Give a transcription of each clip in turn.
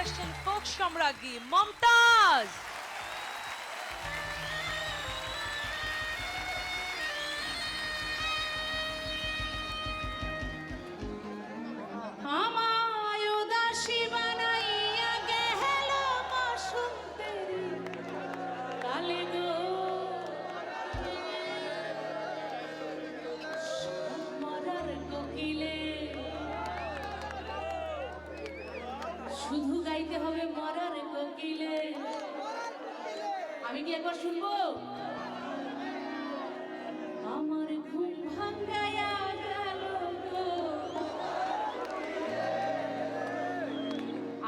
আসছেন ফোক সম্রাজ্ঞী মমতাজ। আমায় উদাসী বানাইয়া গেল বসন্তের কালে গো, মরার কোকিলে। শুধু গাইতে হবে মরার কোকিলে। আমি কি একবার শুনবো? আমার ঘুম ভাঙ্গায়া গেল গো।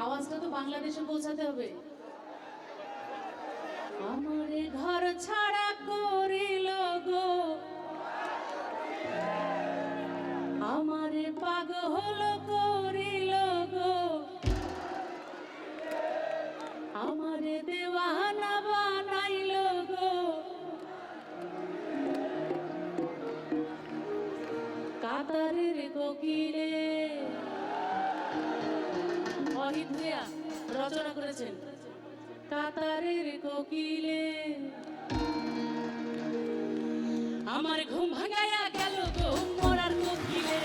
আওয়াজটা তো বাংলাদেশে পৌঁছাতে হবে। আমারে ঘর ছাড়া করিল গো, আমারে পাগল করিল গো, আমারে দেওয়ানা বানাইল গো। কাতারের কোকিলে। অহিত ভূঁইয়া রচনা করেছেন। কাতারের কোকিলে আমার ঘুম ভাঙাইয়া গেল গো, মরার কোকিলে।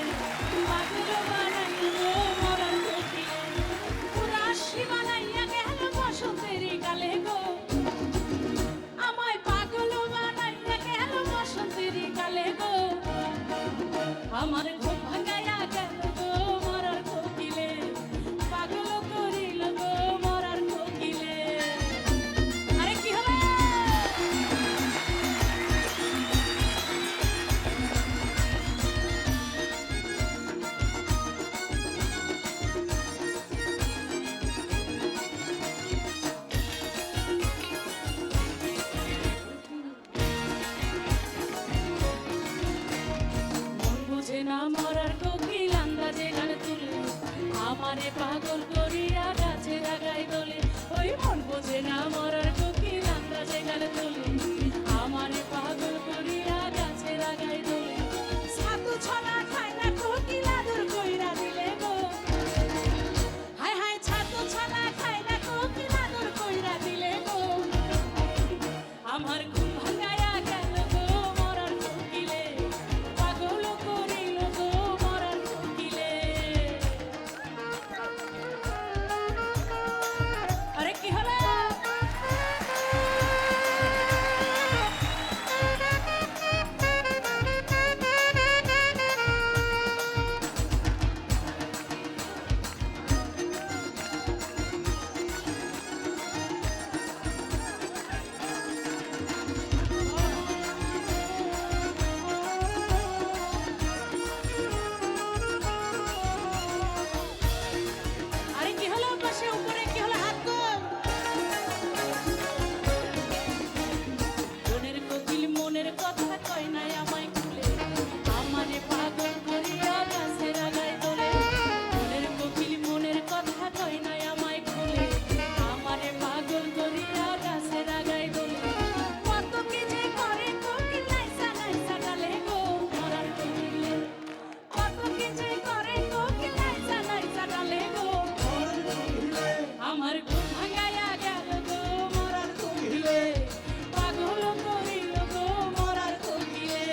পাগল বানাইল গো মরার কোকিলে। উদাসী বানাইয়া গেল বসন্তের কালে গো, আমায় পাগল বানাইয়া গেল বসন্তের কালে গো। আমার ঘুম ভাঙাইয়া গেল গো মরার কোকিলে, পাগল করিল গো মরার কোকিলে। আরে কি হবে? মন বুঝে না মরার কোকিল আন্দাজে গান তুলে, আমারে পাগল করিয়া গাছে লাগাই দোলে। ওই মন বুঝে না মরার কোকিল আন্দাজে গান তুলে, আমারে পাগল করিয়া গাছে লাগাই দোলে। সাতু ছলা খায় না কোকিল আদর কইরা দিলে গো, হায় হায় ছাতু ছলা খায় না কোকিল আদর কইরা দিলে গো। আমার ঘুম ভাঙায়া গেল গো মরার কোকিলে, পাগল করিল গো মরার কোকিলে। আরে কি হলো? আরে কি হলো? পাশে উপরে কি হলো? হাত তোল। মনের কোকিল মনের কথা কয় নাই আমায় খুলে, আমারে পাগল করিয়া গাছে লাগাই দোলে। মনের কোকিল মনের কথা কয় নাই আমায় খুলে, আমারে পাগল করিয়া গাছে লাগাই দোলে। কত কি যে করে কোকিল নাইসা নাইসা ডালে গো মরার কোকিলে। কত কি যে করে কোকিল নাইসা নাইসা ডালে গো। আমার ঘুম ভাঙাইয়া গেল গো মরার কোকিলে, পাগল করিল গো মরার কোকিলে।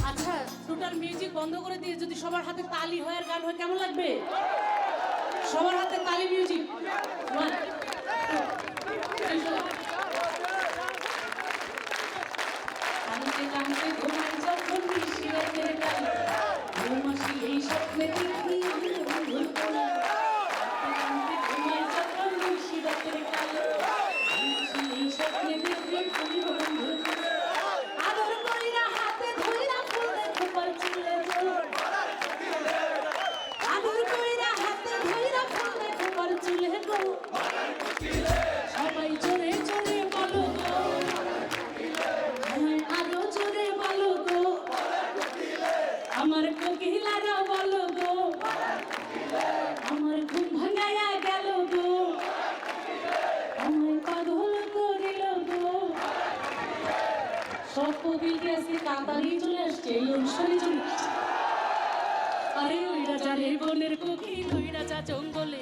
আচ্ছা, টোটাল মিউজিক বন্ধ করে দিয়ে যদি সবার হাতে তালি হয় আর গান হয় কেমন লাগবে? সবার হাতে তালি, মিউজিক। One, two, three, কানতে কানতে ঘুমাই যখন নিশিরাতের কালে, ঘুম আসিলেই স্বপ্নে দেখি বন্ধুর কোলে। কানতে কানতে ঘুমাই যখন নিশিরাতের কালে, ঘুম আসিলেই স্বপ্নে দেখি সব কবিকে আজকে কাতারি চলে আসছে এই অনুষ্ঠানে চলে আসছে। আরে ওই রাজা রে বনের কোকিল ওই রাজা জঙ্গলে